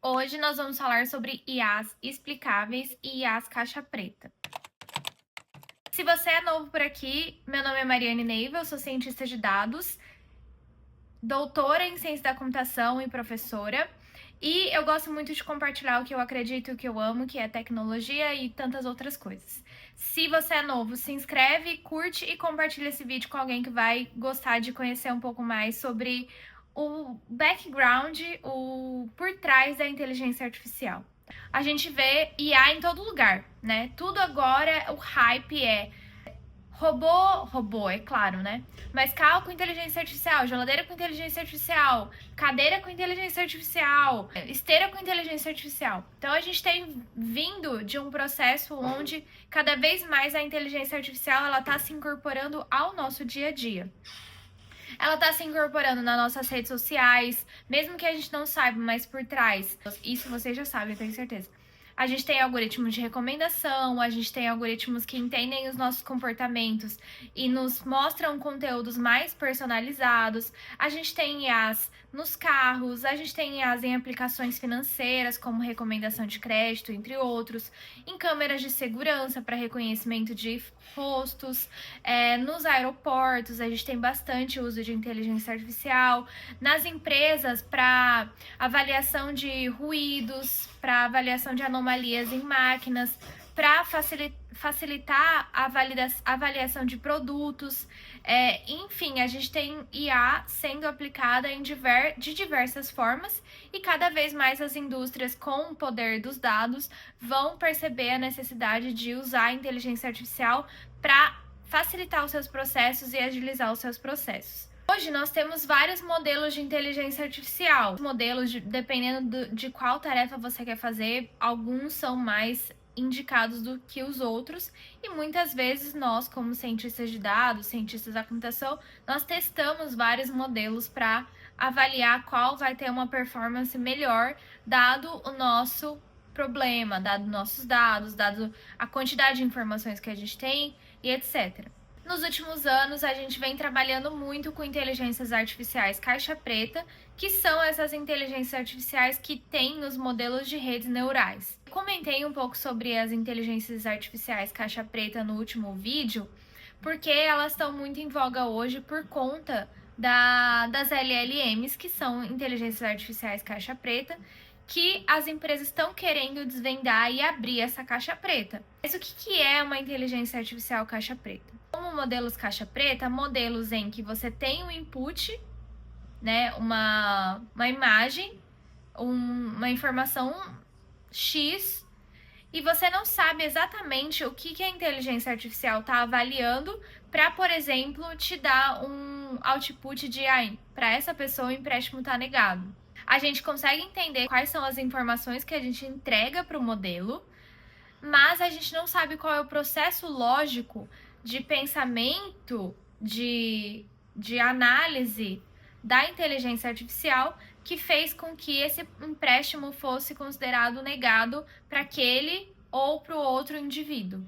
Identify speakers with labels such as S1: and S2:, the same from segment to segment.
S1: Hoje nós vamos falar sobre IAs explicáveis e IAs caixa preta. Se você é novo por aqui, meu nome é Mariane Neiva, eu sou cientista de dados, doutora em ciência da computação e professora. E eu gosto muito de compartilhar o que eu acredito e o que eu amo, que é tecnologia e tantas outras coisas. Se você é novo, se inscreve, curte e compartilha esse vídeo com alguém que vai gostar de conhecer um pouco mais sobre o background, o por trás da inteligência artificial. A gente vê IA em todo lugar, né? Tudo agora, o hype é robô, é claro, né? Mas carro com inteligência artificial, geladeira com inteligência artificial, cadeira com inteligência artificial, esteira com inteligência artificial. Então a gente tem vindo de um processo onde cada vez mais a inteligência artificial ela tá se incorporando ao nosso dia a dia. Ela tá se incorporando nas nossas redes sociais, mesmo que a gente não saiba, mas por trás, isso vocês já sabem, eu tenho certeza. A gente tem algoritmos de recomendação, a gente tem algoritmos que entendem os nossos comportamentos e nos mostram conteúdos mais personalizados. A gente tem IAs nos carros, a gente tem IAs em aplicações financeiras, como recomendação de crédito, entre outros, em câmeras de segurança para reconhecimento de rostos, nos aeroportos, a gente tem bastante uso de inteligência artificial, nas empresas para avaliação de ruídos, para avaliação de anomalias em máquinas, para facilitar a avaliação de produtos. Enfim, a gente tem IA sendo aplicada de diversas formas e cada vez mais as indústrias com o poder dos dados vão perceber a necessidade de usar a inteligência artificial para facilitar os seus processos e agilizar os seus processos. Hoje nós temos vários modelos de inteligência artificial. Modelos, dependendo de qual tarefa você quer fazer, alguns são mais indicados do que os outros e muitas vezes nós, como cientistas de dados, cientistas da computação, nós testamos vários modelos para avaliar qual vai ter uma performance melhor dado o nosso problema, dado nossos dados, dado a quantidade de informações que a gente tem e etc. Nos últimos anos, a gente vem trabalhando muito com inteligências artificiais caixa preta, que são essas inteligências artificiais que têm nos modelos de redes neurais. Comentei um pouco sobre as inteligências artificiais caixa preta no último vídeo, porque elas estão muito em voga hoje por conta das LLMs, que são inteligências artificiais caixa preta, que as empresas estão querendo desvendar e abrir essa caixa preta. Mas o que é uma inteligência artificial caixa preta? Como modelos caixa preta, modelos em que você tem um input, né, uma imagem, uma informação X, e você não sabe exatamente o que a inteligência artificial está avaliando para, por exemplo, te dar um output de para essa pessoa o empréstimo está negado. A gente consegue entender quais são as informações que a gente entrega para o modelo, mas a gente não sabe qual é o processo lógico de pensamento, de análise da inteligência artificial que fez com que esse empréstimo fosse considerado negado para aquele ou para o outro indivíduo.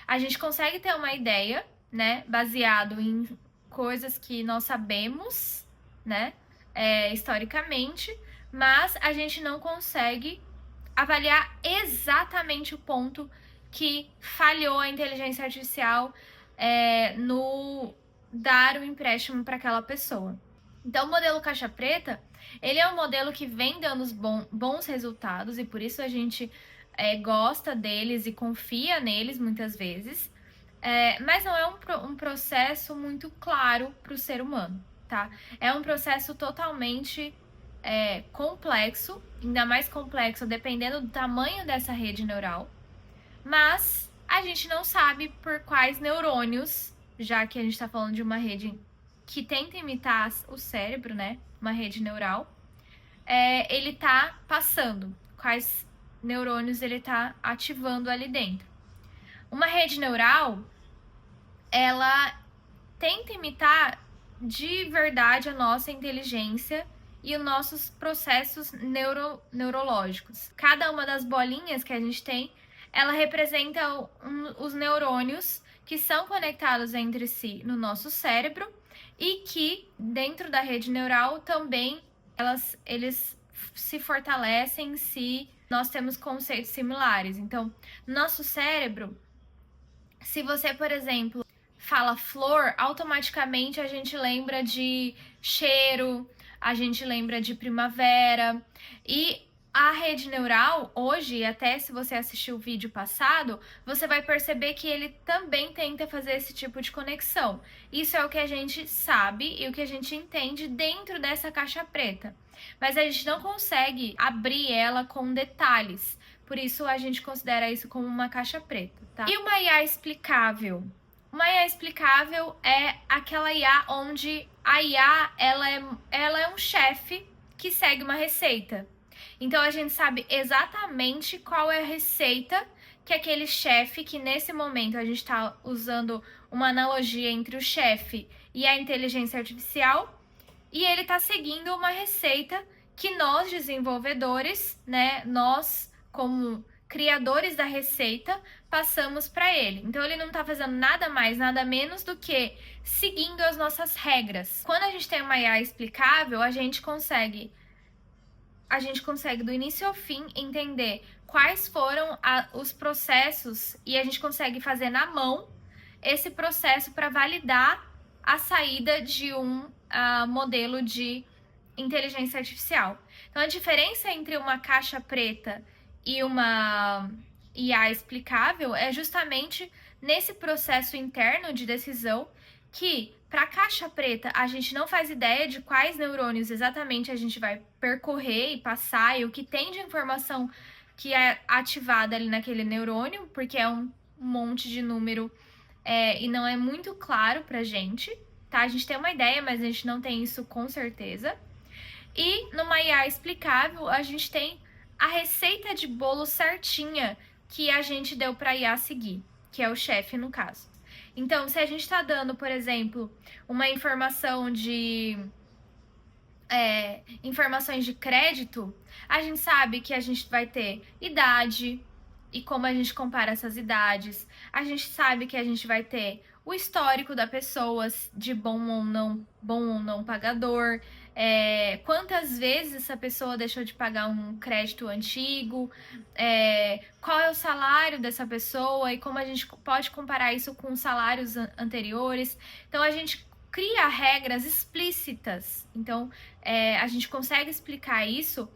S1: A gente consegue ter uma ideia, né, baseado em coisas que nós sabemos, né, historicamente, mas a gente não consegue avaliar exatamente o ponto que falhou a inteligência artificial no dar o empréstimo para aquela pessoa. Então, o modelo caixa preta, ele é um modelo que vem dando bons resultados e por isso a gente gosta deles e confia neles muitas vezes, mas não é um processo muito claro para o ser humano, tá? É um processo totalmente complexo, ainda mais complexo dependendo do tamanho dessa rede neural, mas a gente não sabe por quais neurônios, já que a gente está falando de uma rede que tenta imitar o cérebro, né? Uma rede neural, ele tá passando, quais neurônios ele tá ativando ali dentro. Uma rede neural, ela tenta imitar de verdade a nossa inteligência e os nossos processos neurológicos. Cada uma das bolinhas que a gente tem, ela representa os neurônios que são conectados entre si no nosso cérebro e que dentro da rede neural também eles se fortalecem se nós temos conceitos similares. Então, no nosso cérebro, se você, por exemplo, fala flor, automaticamente a gente lembra de cheiro, a gente lembra de primavera. E a rede neural, hoje, até se você assistiu o vídeo passado, você vai perceber que ele também tenta fazer esse tipo de conexão. Isso é o que a gente sabe e o que a gente entende dentro dessa caixa preta. Mas a gente não consegue abrir ela com detalhes. Por isso a gente considera isso como uma caixa preta, tá? E uma IA explicável? Uma IA explicável é aquela IA onde a IA ela é um chefe que segue uma receita. Então a gente sabe exatamente qual é a receita que aquele chefe, que nesse momento a gente está usando uma analogia entre o chefe e a inteligência artificial, e ele está seguindo uma receita que nós desenvolvedores, né, nós como criadores da receita, passamos para ele. Então ele não está fazendo nada mais, nada menos do que seguindo as nossas regras. Quando a gente tem uma IA explicável, a gente consegue do início ao fim entender quais foram os processos e a gente consegue fazer na mão esse processo para validar a saída de um modelo de inteligência artificial. Então, a diferença entre uma caixa preta e uma IA explicável é justamente nesse processo interno de decisão que, para a caixa preta, a gente não faz ideia de quais neurônios exatamente a gente vai percorrer e passar e o que tem de informação que é ativada ali naquele neurônio, porque é um monte de número e não é muito claro pra gente, tá? A gente tem uma ideia, mas a gente não tem isso com certeza. E numa IA explicável, a gente tem a receita de bolo certinha que a gente deu para a IA seguir, que é o chefe no caso. Então, se a gente está dando, por exemplo, uma informação de informações de crédito, a gente sabe que a gente vai ter idade e como a gente compara essas idades. A gente sabe que a gente vai ter o histórico da pessoa, de bom ou não pagador, quantas vezes essa pessoa deixou de pagar um crédito antigo, qual é o salário dessa pessoa e como a gente pode comparar isso com salários anteriores. Então, a gente cria regras explícitas. Então, a gente consegue explicar isso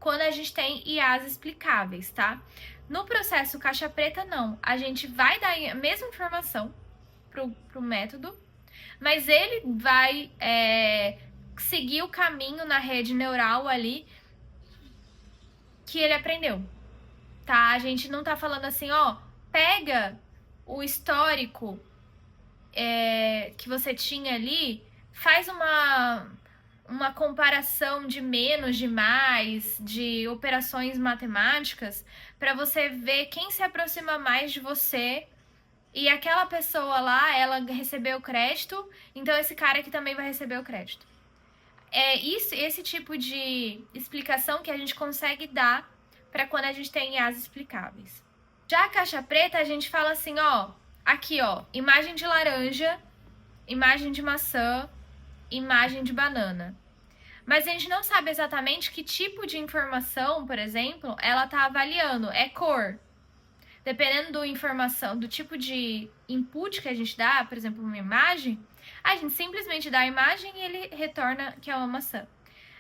S1: quando a gente tem IAs explicáveis, tá? No processo caixa preta, não. A gente vai dar a mesma informação pro método, mas ele vai seguir o caminho na rede neural ali que ele aprendeu, tá? A gente não tá falando assim, ó, pega o histórico que você tinha ali, faz uma comparação de menos, de mais, de operações matemáticas, para você ver quem se aproxima mais de você. E aquela pessoa lá, ela recebeu o crédito, então esse cara aqui também vai receber o crédito. É esse tipo de explicação que a gente consegue dar para quando a gente tem IAs explicáveis. Já a caixa preta, a gente fala assim, ó, aqui, ó, imagem de laranja, imagem de maçã, imagem de banana. Mas a gente não sabe exatamente que tipo de informação, por exemplo, ela está avaliando. É cor. Dependendo do tipo de input que a gente dá, por exemplo, uma imagem, a gente simplesmente dá a imagem e ele retorna que é uma maçã.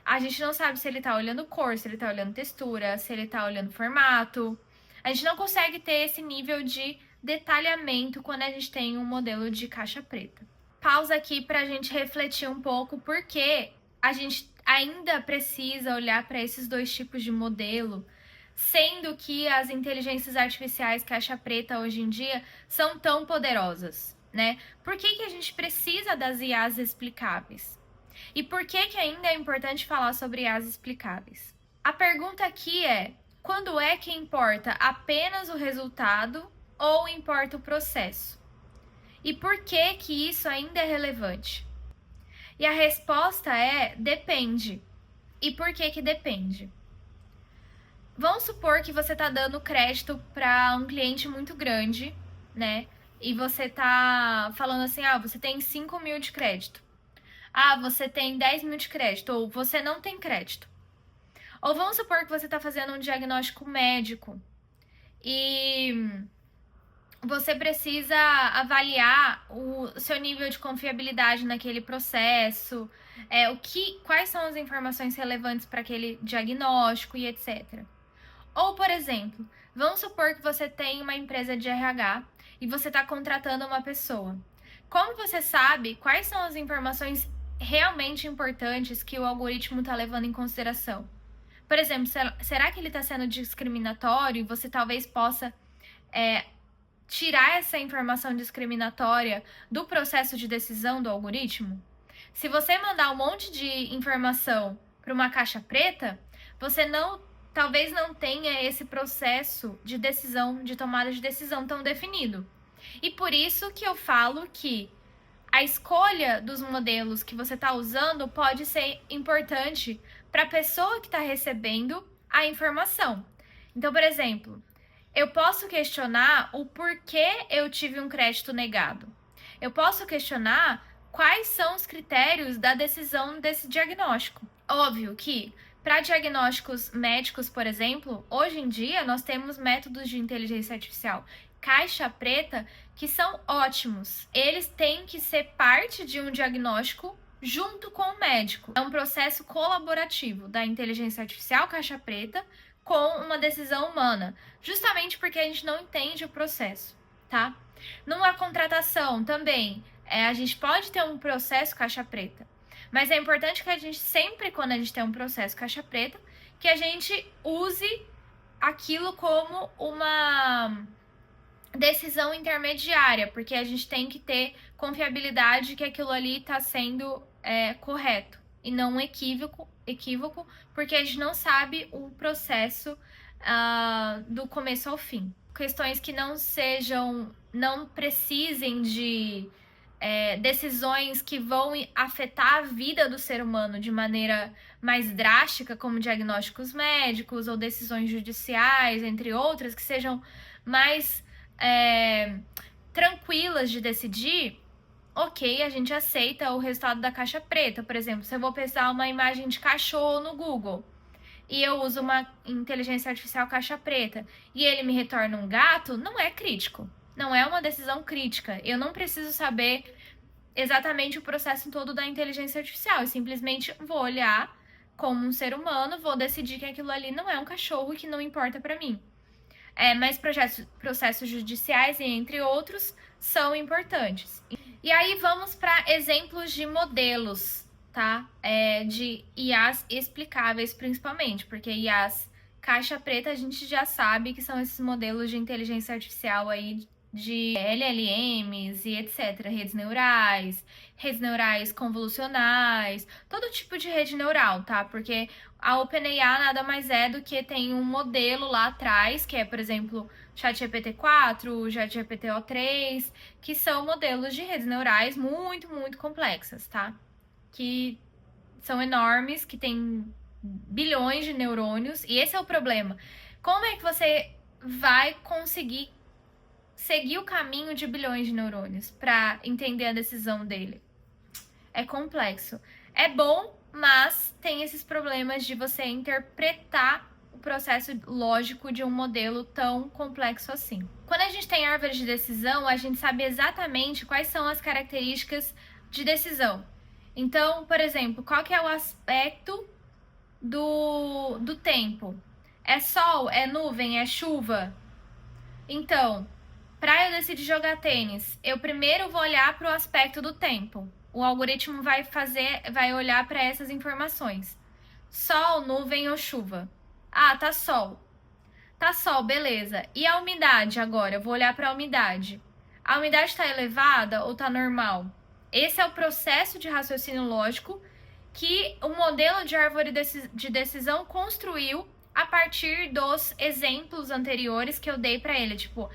S1: A gente não sabe se ele está olhando cor, se ele está olhando textura, se ele está olhando formato. A gente não consegue ter esse nível de detalhamento quando a gente tem um modelo de caixa preta. Pausa aqui para a gente refletir um pouco porque a gente ainda precisa olhar para esses dois tipos de modelo, sendo que as inteligências artificiais caixa preta hoje em dia são tão poderosas, né? Por que a gente precisa das IAs explicáveis? E por que ainda é importante falar sobre IAs explicáveis? A pergunta aqui é, quando é que importa apenas o resultado ou importa o processo? E por que isso ainda é relevante? E a resposta é, depende. E por que depende? Vamos supor que você está dando crédito para um cliente muito grande, né? E você está falando assim, você tem 5 mil de crédito. Você tem 10 mil de crédito. Ou você não tem crédito. Ou vamos supor que você está fazendo um diagnóstico médico e você precisa avaliar o seu nível de confiabilidade naquele processo, quais são as informações relevantes para aquele diagnóstico e etc. Ou, por exemplo, vamos supor que você tem uma empresa de RH e você está contratando uma pessoa. Como você sabe quais são as informações realmente importantes que o algoritmo está levando em consideração? Por exemplo, será que ele está sendo discriminatório e você talvez possa tirar essa informação discriminatória do processo de decisão do algoritmo? Se você mandar um monte de informação para uma caixa preta, você talvez não tenha esse processo de decisão, de tomada de decisão tão definido. E por isso que eu falo que a escolha dos modelos que você está usando pode ser importante para a pessoa que está recebendo a informação. Então, por exemplo, eu posso questionar o porquê eu tive um crédito negado. Eu posso questionar quais são os critérios da decisão desse diagnóstico. Óbvio que para diagnósticos médicos, por exemplo, hoje em dia nós temos métodos de inteligência artificial caixa preta que são ótimos. Eles têm que ser parte de um diagnóstico junto com o médico. É um processo colaborativo da inteligência artificial caixa preta com uma decisão humana, justamente porque a gente não entende o processo, tá? Numa contratação também, a gente pode ter um processo caixa preta, mas é importante que a gente sempre, quando a gente tem um processo caixa preta, que a gente use aquilo como uma decisão intermediária, porque a gente tem que ter confiabilidade que aquilo ali está sendo correto e não um equívoco, porque a gente não sabe o processo do começo ao fim. Questões que não precisem de decisões que vão afetar a vida do ser humano de maneira mais drástica, como diagnósticos médicos ou decisões judiciais, entre outras, que sejam mais tranquilas de decidir, ok, a gente aceita o resultado da caixa preta. Por exemplo, se eu vou pesquisar uma imagem de cachorro no Google e eu uso uma inteligência artificial caixa preta e ele me retorna um gato, não é crítico. Não é uma decisão crítica. Eu não preciso saber exatamente o processo todo da inteligência artificial. Eu simplesmente vou olhar como um ser humano, vou decidir que aquilo ali não é um cachorro e que não importa para mim. Mas processos judiciais, e entre outros, são importantes. E aí vamos para exemplos de modelos, tá? De IAs explicáveis, principalmente, porque IAs caixa preta a gente já sabe que são esses modelos de inteligência artificial aí de LLMs e etc. Redes neurais convolucionais, todo tipo de rede neural, tá? Porque a OpenAI nada mais é do que tem um modelo lá atrás, que é, por exemplo, ChatGPT-4, ChatGPT-O3, que são modelos de redes neurais muito, muito complexas, tá? Que são enormes, que têm bilhões de neurônios, e esse é o problema. Como é que você vai conseguir seguir o caminho de bilhões de neurônios para entender a decisão dele? É complexo. É bom, mas tem esses problemas de você interpretar o processo lógico de um modelo tão complexo assim. Quando a gente tem árvore de decisão, a gente sabe exatamente quais são as características de decisão. Então, por exemplo, qual que é o aspecto do tempo? É sol? É nuvem? É chuva? Então, para eu decidir jogar tênis, eu primeiro vou olhar para o aspecto do tempo. O algoritmo vai olhar para essas informações. Sol, nuvem ou chuva? Ah, tá sol. Tá sol, beleza. E a umidade agora? Eu vou olhar para a umidade. A umidade está elevada ou está normal? Esse é o processo de raciocínio lógico que o modelo de árvore de decisão construiu a partir dos exemplos anteriores que eu dei para ele. Tipo,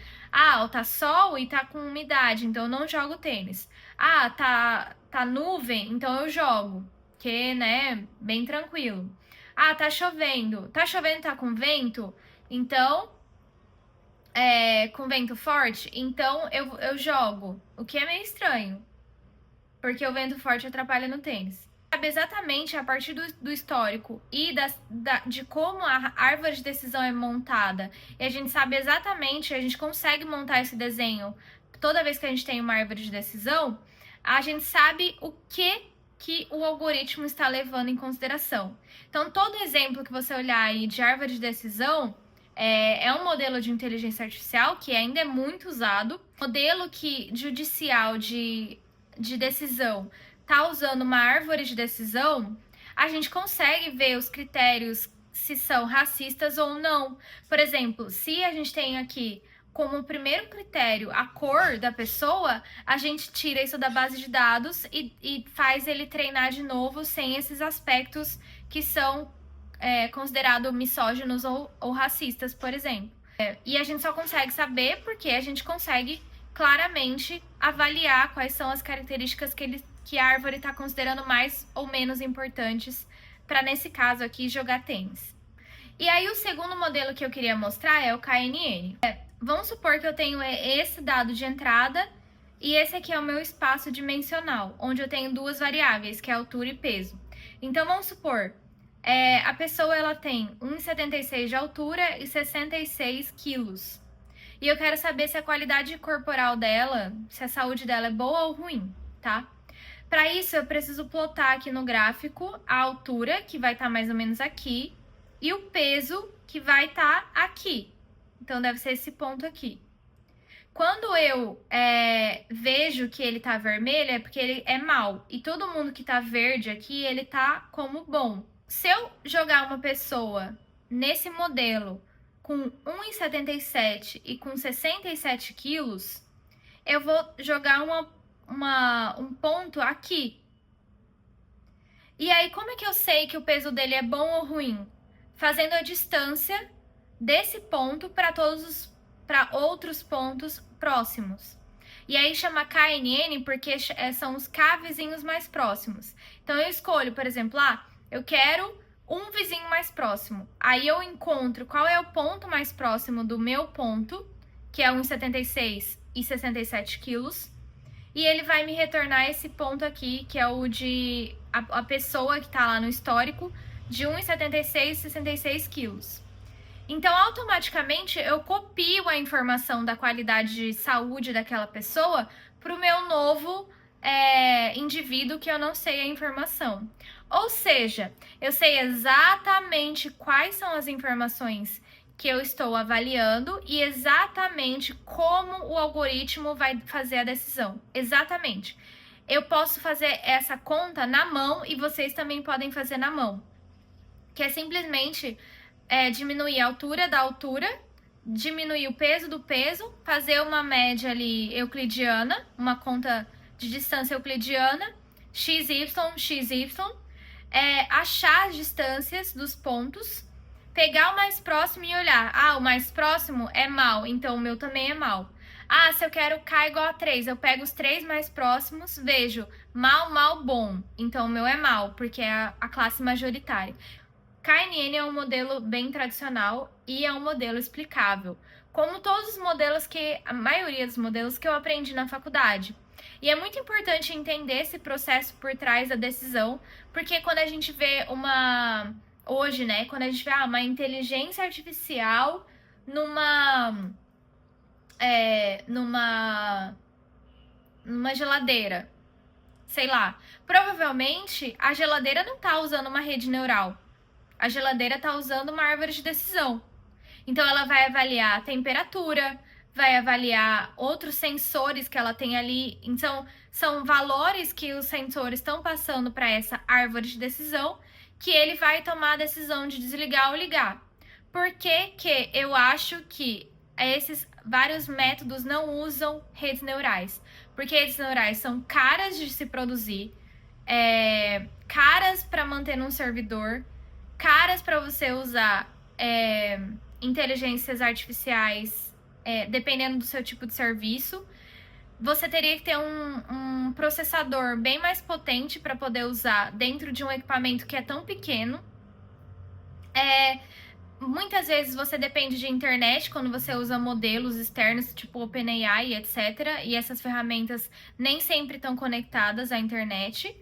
S1: tá sol e tá com umidade, então eu não jogo tênis. Tá nuvem, então eu jogo, que, né, bem tranquilo. Tá chovendo. Tá chovendo, tá com vento, então, com vento forte, então eu jogo. O que é meio estranho, porque o vento forte atrapalha no tênis. sabe exatamente a partir do histórico e de como a árvore de decisão é montada, e a gente sabe exatamente, a gente consegue montar esse desenho toda vez que a gente tem uma árvore de decisão, a gente sabe o que o algoritmo está levando em consideração. Então, todo exemplo que você olhar aí de árvore de decisão é um modelo de inteligência artificial que ainda é muito usado. Modelo judicial de decisão tá usando uma árvore de decisão, a gente consegue ver os critérios se são racistas ou não. Por exemplo, se a gente tem aqui como primeiro critério a cor da pessoa, a gente tira isso da base de dados e faz ele treinar de novo sem esses aspectos que são considerados misóginos ou racistas, por exemplo. E a gente só consegue saber porque a gente consegue claramente avaliar quais são as características que a árvore está considerando mais ou menos importantes para, nesse caso aqui, jogar tênis. E aí, o segundo modelo que eu queria mostrar é o KNN. Vamos supor que eu tenho esse dado de entrada e esse aqui é o meu espaço dimensional, onde eu tenho duas variáveis, que é altura e peso. Então, vamos supor, a pessoa ela tem 1,76 de altura e 66 quilos. E eu quero saber se a qualidade corporal dela, se a saúde dela é boa ou ruim, tá? Para isso, eu preciso plotar aqui no gráfico a altura, que vai estar mais ou menos aqui, e o peso, que vai estar aqui. Então, deve ser esse ponto aqui. Quando eu vejo que ele tá vermelho, é porque ele é mau. E todo mundo que tá verde aqui, ele tá como bom. Se eu jogar uma pessoa nesse modelo com 1,77 e com 67 quilos, eu vou jogar um ponto aqui. E aí, como é que eu sei que o peso dele é bom ou ruim? Fazendo a distância desse ponto para outros pontos próximos. E aí chama KNN porque são os K vizinhos mais próximos. Então eu escolho, por exemplo, eu quero um vizinho mais próximo. Aí eu encontro qual é o ponto mais próximo do meu ponto, que é 1,76 e 67 quilos. E ele vai me retornar esse ponto aqui, que é o de a pessoa que tá lá no histórico, de 1,76 e 66 quilos. Então, automaticamente, eu copio a informação da qualidade de saúde daquela pessoa para o meu novo indivíduo que eu não sei a informação. Ou seja, eu sei exatamente quais são as informações que eu estou avaliando e exatamente como o algoritmo vai fazer a decisão. Exatamente. Eu posso fazer essa conta na mão e vocês também podem fazer na mão. Que é simplesmente diminuir a altura da altura, diminuir o peso do peso, fazer uma média ali euclidiana, uma conta de distância euclidiana, XY, achar as distâncias dos pontos, pegar o mais próximo e olhar. O mais próximo é mau, então o meu também é mau. Se eu quero K igual a 3, eu pego os 3 mais próximos, vejo mal, mal, bom. Então o meu é mal, porque é a classe majoritária. KNN é um modelo bem tradicional e é um modelo explicável, como todos os modelos a maioria dos modelos que eu aprendi na faculdade. E é muito importante entender esse processo por trás da decisão, porque quando a gente vê hoje, né, quando a gente vê uma inteligência artificial numa geladeira, sei lá, provavelmente a geladeira não tá usando uma rede neural. A geladeira está usando uma árvore de decisão. Então, ela vai avaliar a temperatura, vai avaliar outros sensores que ela tem ali. Então, são valores que os sensores estão passando para essa árvore de decisão que ele vai tomar a decisão de desligar ou ligar. Por que eu acho que esses vários métodos não usam redes neurais? Porque redes neurais são caras de se produzir, caras para manter num servidor, caras para você usar inteligências artificiais, dependendo do seu tipo de serviço. Você teria que ter um processador bem mais potente para poder usar dentro de um equipamento que é tão pequeno. Muitas vezes você depende de internet quando você usa modelos externos, tipo OpenAI, etc. E essas ferramentas nem sempre estão conectadas à internet.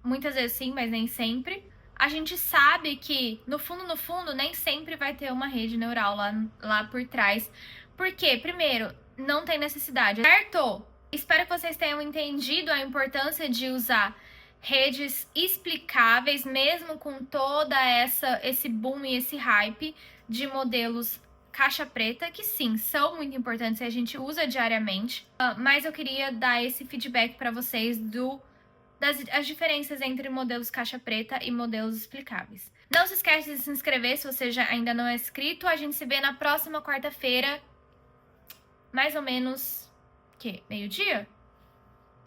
S1: muitas vezes sim, mas nem sempre. A gente sabe que, no fundo, nem sempre vai ter uma rede neural lá por trás. Por quê? Primeiro, não tem necessidade, certo? Espero que vocês tenham entendido a importância de usar redes explicáveis, mesmo com toda esse boom e esse hype de modelos caixa preta, que sim, são muito importantes e a gente usa diariamente. Mas eu queria dar esse feedback para vocês das diferenças entre modelos caixa preta e modelos explicáveis. Não se esquece de se inscrever se você ainda não é inscrito. A gente se vê na próxima quarta-feira, mais ou menos, meio-dia?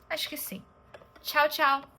S1: Acho que sim. Tchau, tchau!